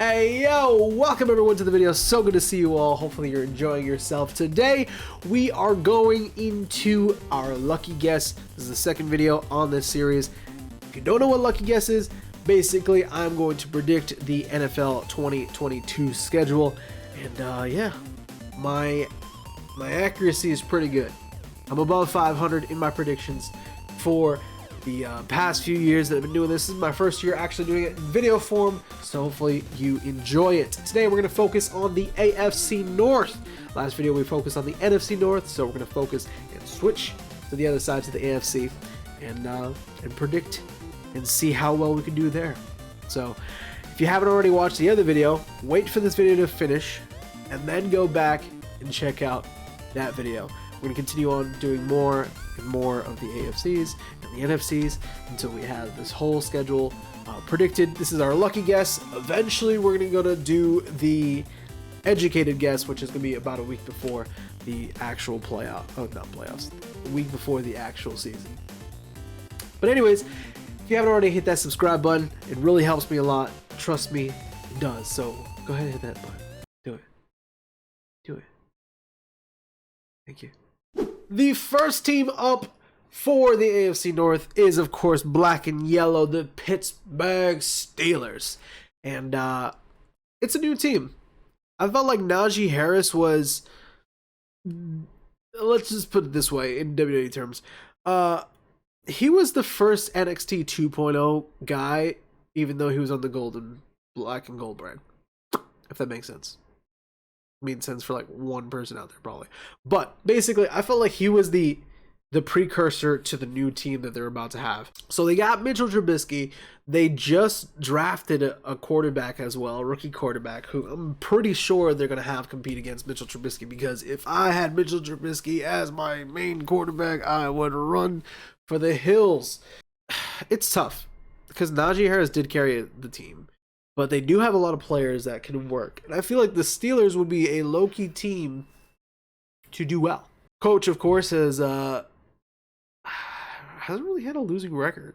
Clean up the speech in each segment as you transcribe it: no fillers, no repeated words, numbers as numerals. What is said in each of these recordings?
Hey yo, welcome everyone to the video. So good to see you all. Hopefully you're enjoying yourself. Today we are going into our lucky guess. This is the second video on this series. If you don't know what lucky guess is, basically I'm going to predict the NFL 2022 schedule, and yeah, my accuracy is pretty good. I'm above 500 in my predictions for the past few years that I've been doing this. This is my first year actually doing it in video form, so hopefully you enjoy it. Today we're going to focus on the AFC North. Last video we focused on the NFC North, so we're going to focus and switch to the other side, to the AFC, and predict and see how well we can do there. So if you haven't already watched the other video, wait for this video to finish and then go back and check out that video. We're going to continue on doing more and more of the AFCs and the NFCs until we have this whole schedule predicted. This is our lucky guess. Eventually we're going to do the educated guess, which is going to be about a week before the actual playoffs, a week before the actual season. But anyways, if you haven't already hit that subscribe button, it really helps me a lot. Trust me, it does. So go ahead and hit that button. Do it. Thank you. The first team up for the AFC North is, of course, black and yellow, the Pittsburg Steelers. And it's a new team. I felt like Najee Harris was, let's just put it this way in WWE terms, he was the first NXT 2.0 guy, even though he was on the black and gold brand, if that makes sense. Made sense for like one person out there probably, but basically I felt like he was the precursor to the new team that they're about to have. So they got Mitchell Trubisky. They just drafted a quarterback as well, a rookie quarterback, who I'm pretty sure they're going to have compete against Mitchell Trubisky, because if I had Mitchell Trubisky as my main quarterback, I would run for the hills. It's tough because Najee Harris did carry the team, but they do have a lot of players that can work. And I feel like the Steelers would be a low-key team to do well. Coach, of course, hasn't really had a losing record.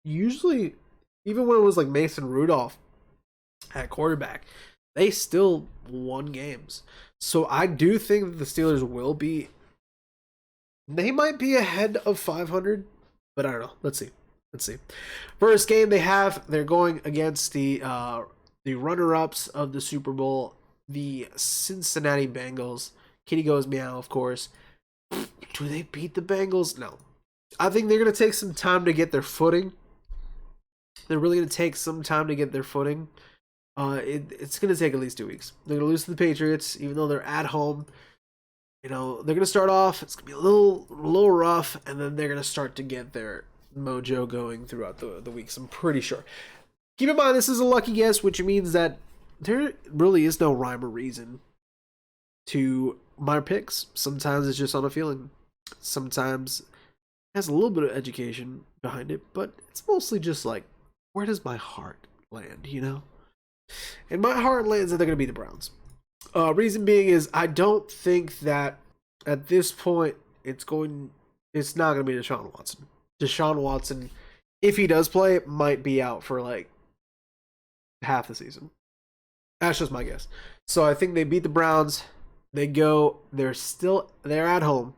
Usually, even when it was like Mason Rudolph at quarterback, they still won games. So I do think that the Steelers will be... They might be ahead of 500, but I don't know. Let's see. First game they're going against the runner-ups of the Super Bowl, the Cincinnati Bengals. Kitty goes meow, of course. Do they beat the Bengals? No. I think they're going to take some time to get their footing. They're really going to take some time to get their footing. It's going to take at least 2 weeks. They're going to lose to the Patriots, even though they're at home. You know, they're going to start off. It's going to be a little rough, and then they're going to start to get their mojo going throughout the weeks, I'm pretty sure. Keep in mind, this is a lucky guess, which means that there really is no rhyme or reason to my picks. Sometimes it's just on a feeling. Sometimes it has a little bit of education behind it, but it's mostly just like, where does my heart land, you know? And my heart lands that they're going to be the Browns. Reason being is I don't think that at this point it's not going to be Deshaun Watson. Deshaun Watson, if he does play, might be out for like half the season. That's just my guess. So I think they beat the Browns. They're at home,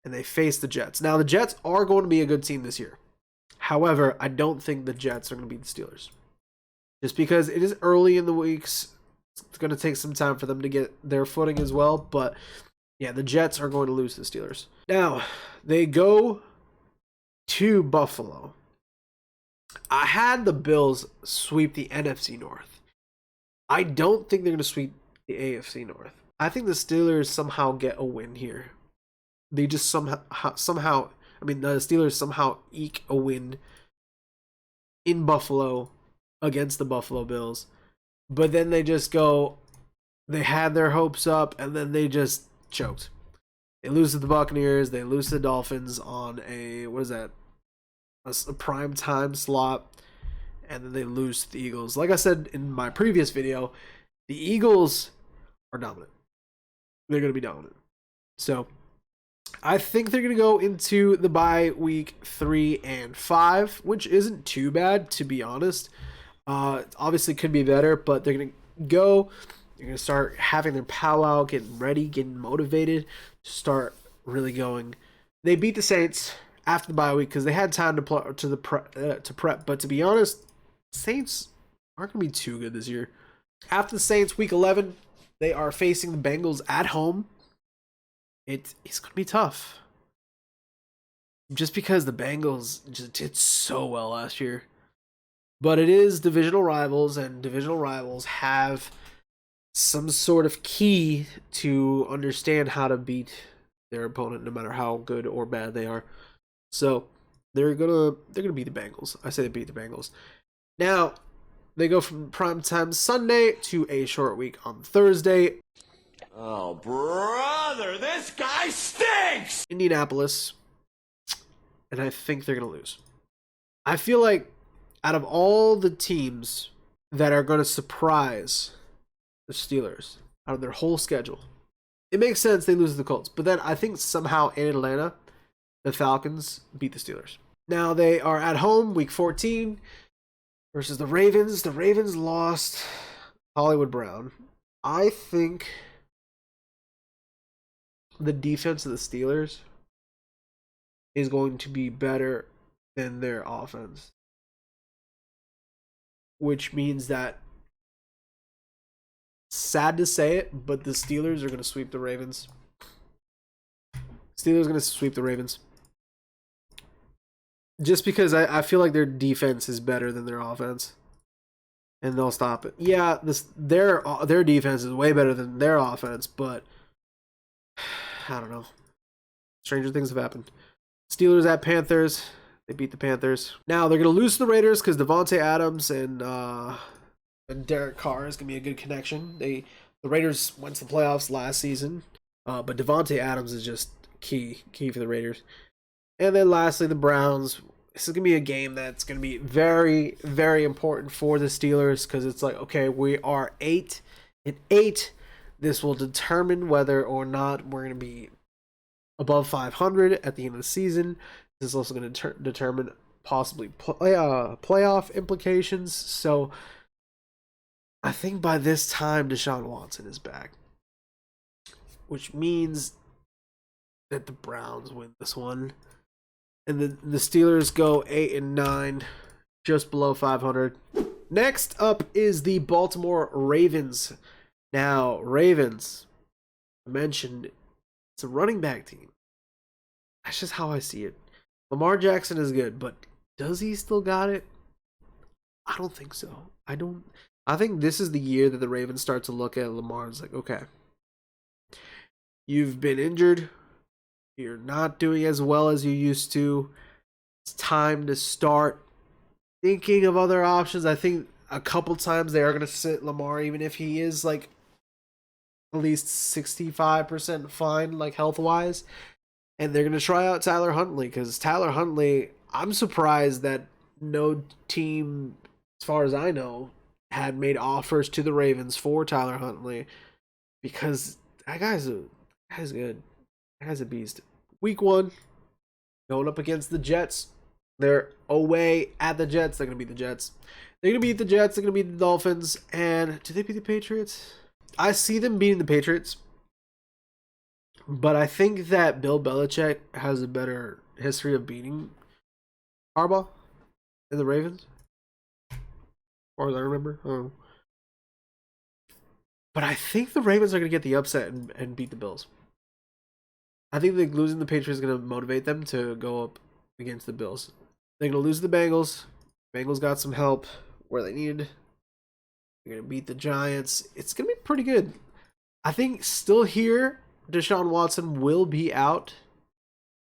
and they face the Jets. Now the Jets are going to be a good team this year. However, I don't think the Jets are going to beat the Steelers. Just because it is early in the weeks, it's going to take some time for them to get their footing as well. But yeah, the Jets are going to lose to the Steelers. Now, they go to Buffalo. I had the Bills sweep the NFC North. I don't think they're going to sweep the AFC North. I think the Steelers somehow get a win here. They just the Steelers somehow eke a win in Buffalo against the Buffalo Bills. But then they had their hopes up, and then they just choked. They lose to the Buccaneers. They lose to the Dolphins on a prime time slot. And then they lose to the Eagles. Like I said in my previous video, the Eagles are dominant. They're going to be dominant. So I think they're going to go into the bye week 3 and 5, which isn't too bad, to be honest. Obviously could be better, but they're going to go. They're going to start having their powwow, getting ready, getting motivated to start really going. They beat the Saints after the bye week because they had time to prep. But to be honest, Saints aren't going to be too good this year. After the Saints, week 11, they are facing the Bengals at home. It's going to be tough. Just because the Bengals just did so well last year. But it is divisional rivals, and divisional rivals have some sort of key to understand how to beat their opponent, no matter how good or bad they are. So they're gonna beat the Bengals. I say they beat the Bengals. Now they go from primetime Sunday to a short week on Thursday. Oh, brother, this guy stinks! Indianapolis, and I think they're gonna lose. I feel like out of all the teams that are gonna surprise the Steelers out of their whole schedule, it makes sense they lose to the Colts. But then I think somehow in Atlanta, the Falcons beat the Steelers. Now they are at home, week 14, versus the Ravens. The Ravens lost Hollywood Brown. I think the defense of the Steelers is going to be better than their offense, which means that, sad to say it, but the Steelers are going to sweep the Ravens. Steelers are going to sweep the Ravens. Just because I feel like their defense is better than their offense. And they'll stop it. Yeah, their defense is way better than their offense, but I don't know. Stranger things have happened. Steelers at Panthers. They beat the Panthers. Now they're going to lose to the Raiders because Devontae Adams and Derek Carr is going to be a good connection. The Raiders went to the playoffs last season, but Devontae Adams is just key for the Raiders. And then lastly, the Browns. This is going to be a game that's going to be very, very important for the Steelers because it's like, okay, we are 8-8. This will determine whether or not we're going to be above 500 at the end of the season. This is also going to determine possibly playoff implications. So I think by this time, Deshaun Watson is back, which means that the Browns win this one. And the Steelers go 8-9, just below 500. Next up is the Baltimore Ravens. Now, Ravens, I mentioned, it's a running back team. That's just how I see it. Lamar Jackson is good, but does he still got it? I don't think so. I think this is the year that the Ravens start to look at Lamar and it's like, okay, you've been injured. You're not doing as well as you used to. It's time to start thinking of other options. I think a couple times they are going to sit Lamar, even if he is like at least 65% fine, like health-wise. And they're going to try out Tyler Huntley because Tyler Huntley, I'm surprised that no team, as far as I know, had made offers to the Ravens for Tyler Huntley because that guy's good. That guy's a beast. Week 1, going up against the Jets. They're away at the Jets. They're going to beat the Jets. They're going to beat the Jets. They're going to beat the Dolphins. And do they beat the Patriots? I see them beating the Patriots. But I think that Bill Belichick has a better history of beating Harbaugh and the Ravens. Or as I remember. I don't know. But I think the Ravens are going to get the upset and beat the Bills. I think that losing the Patriots is going to motivate them to go up against the Bills. They're going to lose the Bengals. Bengals got some help where they needed. They're going to beat the Giants. It's going to be pretty good. I think still here, Deshaun Watson will be out.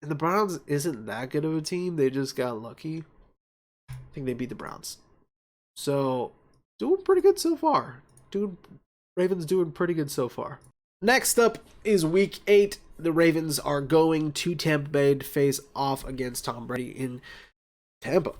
And the Browns isn't that good of a team. They just got lucky. I think they beat the Browns. So, doing pretty good so far. Ravens doing pretty good so far. Next up is week 8. The Ravens are going to Tampa Bay to face off against Tom Brady in Tampa.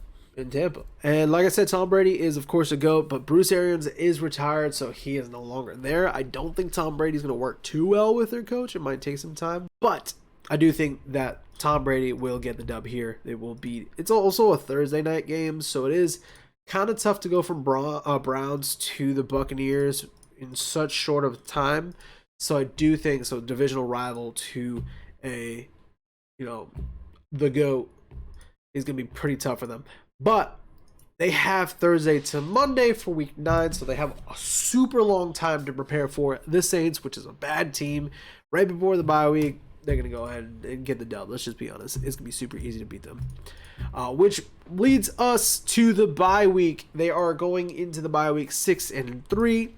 And like I said, Tom Brady is, of course, a GOAT, but Bruce Arians is retired, so he is no longer there. I don't think Tom Brady's going to work too well with their coach. It might take some time. But I do think that Tom Brady will get the dub here. It's also a Thursday night game, so it is Kind of tough to go from Browns to the Buccaneers in such short of time. So I do think so. Divisional rival to a, the GOAT is going to be pretty tough for them. But they have Thursday to Monday for week 9, so they have a super long time to prepare for the Saints, which is a bad team. Right before the bye week, they're going to go ahead and get the dub. Let's just be honest. It's going to be super easy to beat them. Which leads us to the bye week. They are going into the bye week 6-3.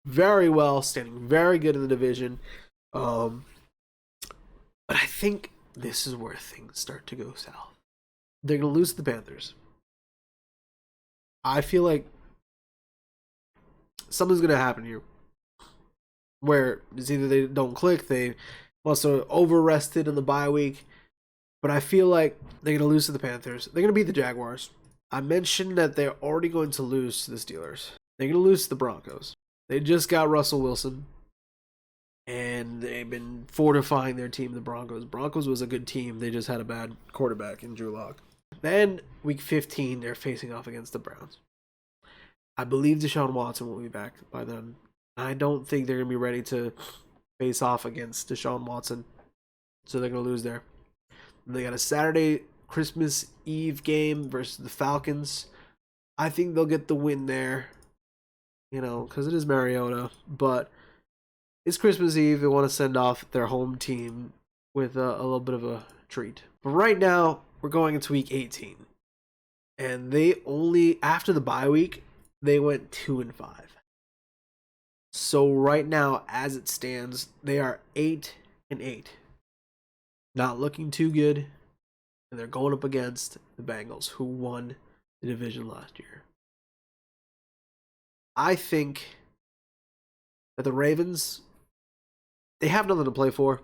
Very well, standing very good in the division. But I think this is where things start to go south. They're going to lose to the Panthers. I feel like something's going to happen here where it's either they don't click, they must have over-rested in the bye week, but I feel like they're going to lose to the Panthers. They're going to beat the Jaguars. I mentioned that they're already going to lose to the Steelers. They're going to lose to the Broncos. They just got Russell Wilson, and they've been fortifying their team, the Broncos. Broncos was a good team. They just had a bad quarterback in Drew Lock. Then, week 15, they're facing off against the Browns. I believe Deshaun Watson will be back by then. I don't think they're going to be ready to face off against Deshaun Watson. So they're going to lose there. And they got a Saturday Christmas Eve game versus the Falcons. I think they'll get the win there. Because it is Mariota. But it's Christmas Eve. They want to send off their home team with a little bit of a treat. But right now, we're going into week 18. And they only, after the bye week, they went 2-5. So right now, as it stands, they are 8-8. Not looking too good. And they're going up against the Bengals, who won the division last year. I think that the Ravens, they have nothing to play for.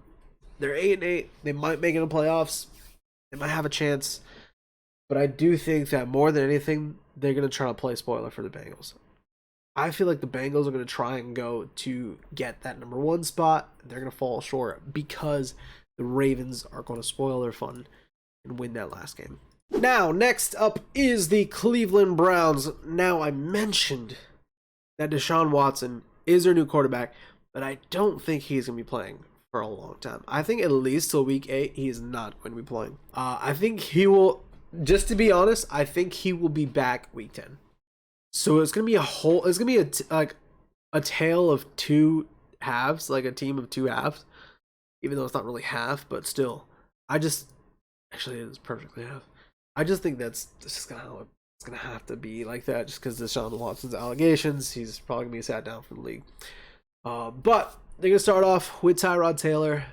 They're 8-8. They might make it in the playoffs. They might have a chance. But I do think that more than anything, they're going to try to play spoiler for the Bengals. I feel like the Bengals are going to try and go to get that number 1 spot. They're going to fall short because the Ravens are going to spoil their fun and win that last game. Now, next up is the Cleveland Browns. Now, I mentioned that Deshaun Watson is their new quarterback, but I don't think he's going to be playing for a long time. I think at least till week 8, he is not going to be playing. I think he will, just to be honest, I think he will be back week 10. So it's going to be a tale of two halves, like a team of two halves, even though it's not really half, but still, actually it is perfectly half. I just think that's just how it's going to have to be like that, just because of Deshaun Watson's allegations. He's probably going to be sat down from the league. But they're going to start off with Tyrod Taylor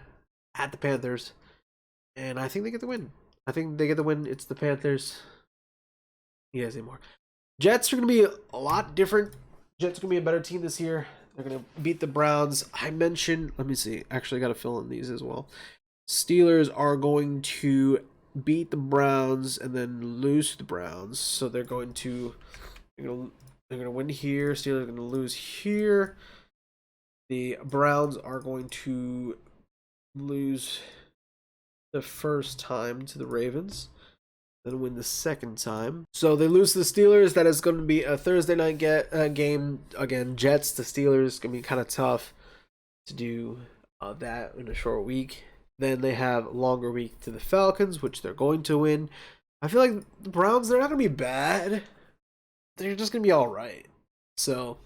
at the Panthers. And I think they get the win. It's the Panthers. He has any more. Jets are going to be a lot different. Jets are going to be a better team this year. They're going to beat the Browns. I mentioned, let me see. Actually, I got to fill in these as well. Steelers are going to beat the Browns and then lose to the Browns. So they're going to win here. Steelers are going to lose here. The Browns are going to lose the first time to the Ravens, then win the second time. So they lose to the Steelers. That is going to be a Thursday night game. Again, Jets to Steelers. Going to be kind of tough to do that in a short week. Then they have a longer week to the Falcons, which they're going to win. I feel like the Browns, they're not going to be bad. They're just going to be all right. So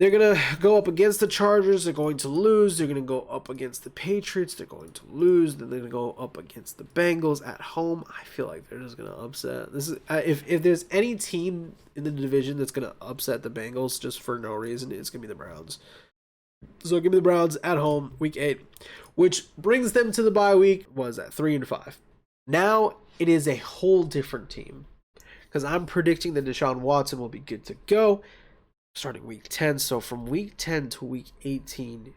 they're going to go up against the Chargers. They're going to lose. They're going to go up against the Patriots. They're going to lose. Then they're going to go up against the Bengals at home. I feel like they're just going to upset. This is if there's any team in the division that's going to upset the Bengals just for no reason, it's going to be the Browns. So give me the Browns at home, week 8, which brings them to the bye week. Was at 3-5. Now it is a whole different team because I'm predicting that Deshaun Watson will be good to go starting week 10. So from week 10 to week 18,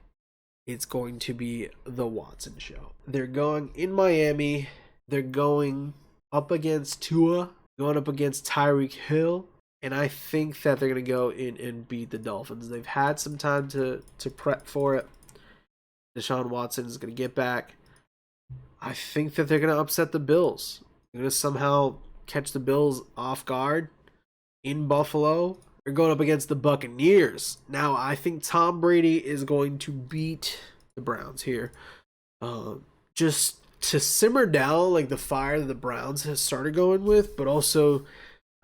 it's going to be the Watson show. They're going in Miami. They're going up against Tua, going up against Tyreek Hill. And I think that they're going to go in and beat the Dolphins. They've had some time to prep for it. Deshaun Watson is going to get back. I think that they're going to upset the Bills. They're going to somehow catch the Bills off guard. in Buffalo. They're going up against the Buccaneers. Now, I think Tom Brady is going to beat the Browns here. Just to simmer down like the fire that the Browns has started going with, but also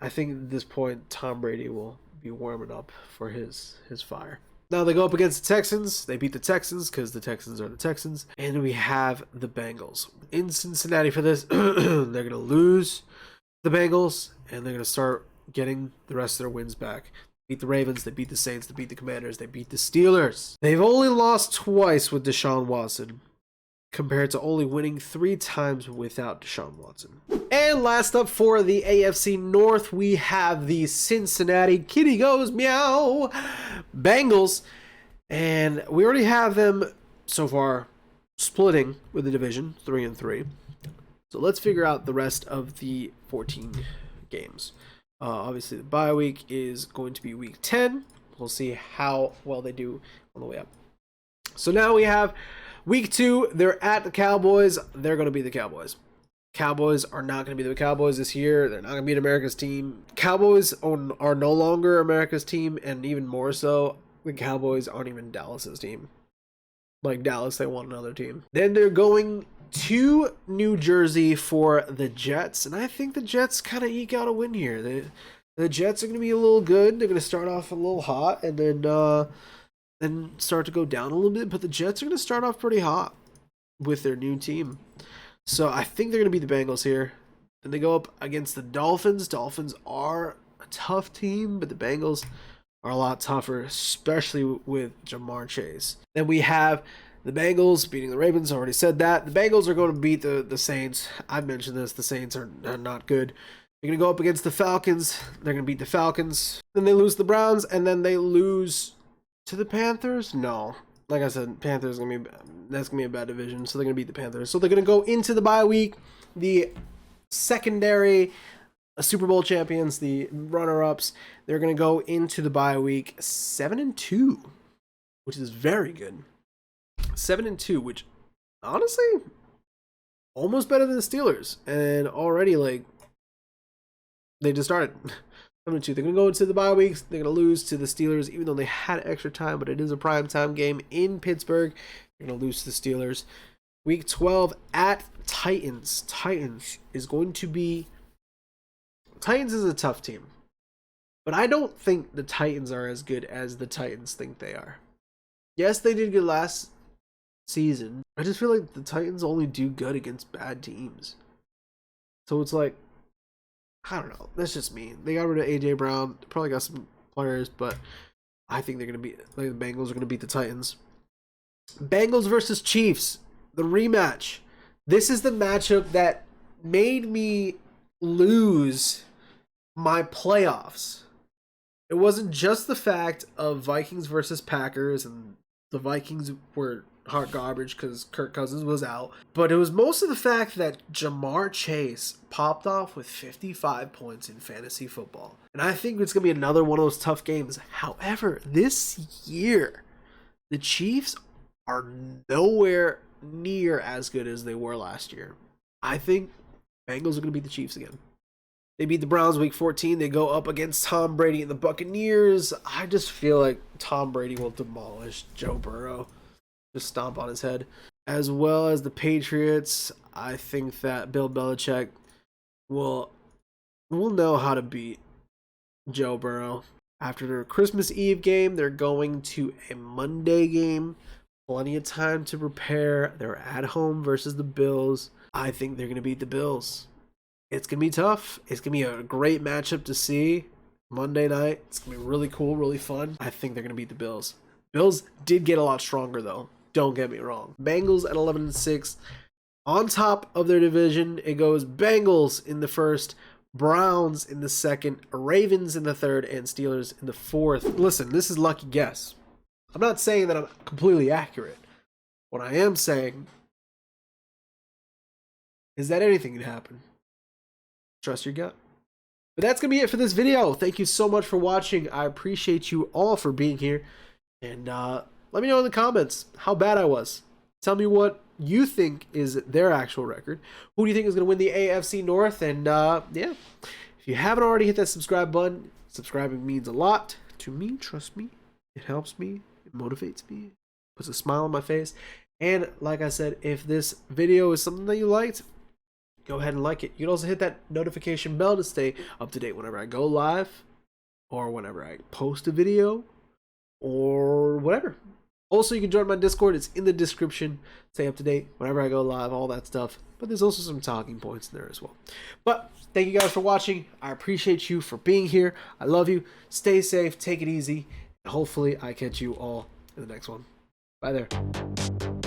I think at this point Tom Brady will be warming up for his fire. Now they go up against the Texans. They beat the Texans because the Texans are the Texans. And we have the Bengals in Cincinnati for this. They're going to lose the Bengals, and they're going to start getting the rest of their wins back. Beat the Ravens, they beat the Saints, they beat the Commanders, they beat the Steelers. They've only lost twice with Deshaun Watson, compared to only winning 3 times without Deshaun Watson. And last up for the AFC North, we have the Cincinnati Kitty Goes Meow Bengals. And we already have them so far splitting with the division, 3-3. So let's figure out the rest of the 14 games. Obviously, the bye week is going to be week 10. We'll see how well they do on the way up. So now we have week 2, they're at the Cowboys. They're going to be the Cowboys. Cowboys are not going to be the Cowboys this year. They're not going to beat America's team. Cowboys are no longer America's team, and even more so, the Cowboys aren't even Dallas's team. Like Dallas, they want another team. Then they're going to New Jersey for the Jets, and I think the Jets kind of eke out a win here. The Jets are going to be a little good. They're going to start off a little hot, and then start to go down a little bit, but the Jets are going to start off pretty hot with their new team. So I think they're going to beat the Bengals here. Then they go up against the Dolphins. Dolphins are a tough team, but the Bengals are a lot tougher, especially with Jamar Chase. Then we have the Bengals beating the Ravens. I already said that. The Bengals are going to beat the Saints. I mentioned this. The Saints are not good. They're going to go up against the Falcons. They're going to beat the Falcons. Then they lose the Browns, and then they lose to the Panthers? No. Like I said, Panthers that's gonna be a bad division, so they're gonna beat the Panthers. So they're gonna go into the bye week, the secondary Super Bowl champions, the runner-ups. They're gonna go into the bye week 7-2, which is very good. 7-2, which honestly almost better than the Steelers, and already like they just started. 7-2. They're going to go into the bye weeks. They're going to lose to the Steelers, even though they had extra time, but it is a primetime game in Pittsburgh. They're going to lose to the Steelers. Week 12 at Titans. Titans is a tough team. But I don't think the Titans are as good as the Titans think they are. Yes, they did good last season. I just feel like the Titans only do good against bad teams. So it's like, I don't know. That's just me. They got rid of A.J. Brown. Probably got some players, but I think they're going to be like the Bengals are going to beat the Titans. Bengals versus Chiefs, the rematch. This is the matchup that made me lose my playoffs. It wasn't just the fact of Vikings versus Packers, and the Vikings were hot garbage because Kirk Cousins was out. But it was most of the fact that Jamar Chase popped off with 55 points in fantasy football. And I think it's going to be another one of those tough games. However, this year, the Chiefs are nowhere near as good as they were last year. I think Bengals are going to beat the Chiefs again. They beat the Browns week 14. They go up against Tom Brady and the Buccaneers. I just feel like Tom Brady will demolish Joe Burrow. Just stomp on his head. As well as the Patriots, I think that Bill Belichick will know how to beat Joe Burrow. After their Christmas Eve game, they're going to a Monday game. Plenty of time to prepare. They're at home versus the Bills. I think they're going to beat the Bills. It's going to be tough. It's going to be a great matchup to see Monday night. It's going to be really cool, really fun. I think they're going to beat the Bills. Bills did get a lot stronger, though. Don't get me wrong. Bengals at 11-6. On top of their division, it goes Bengals in the first, Browns in the second, Ravens in the third, and Steelers in the fourth. Listen, this is lucky guess. I'm not saying that I'm completely accurate. What I am saying is that anything can happen. Trust your gut. But that's going to be it for this video. Thank you so much for watching. I appreciate you all for being here. And let me know in the comments how bad I was. Tell me what you think is their actual record. Who do you think is going to win the AFC North? And yeah, if you haven't already, hit that subscribe button. Subscribing means a lot to me. Trust me. It helps me. It motivates me. Puts a smile on my face. And like I said, if this video is something that you liked, go ahead and like it. You can also hit that notification bell to stay up to date whenever I go live or whenever I post a video or whatever. Also, you can join my Discord. It's in the description. Stay up to date whenever I go live, all that stuff. But there's also some talking points in there as well. But thank you guys for watching. I appreciate you for being here. I love you. Stay safe. Take it easy. And hopefully I catch you all in the next one. Bye there.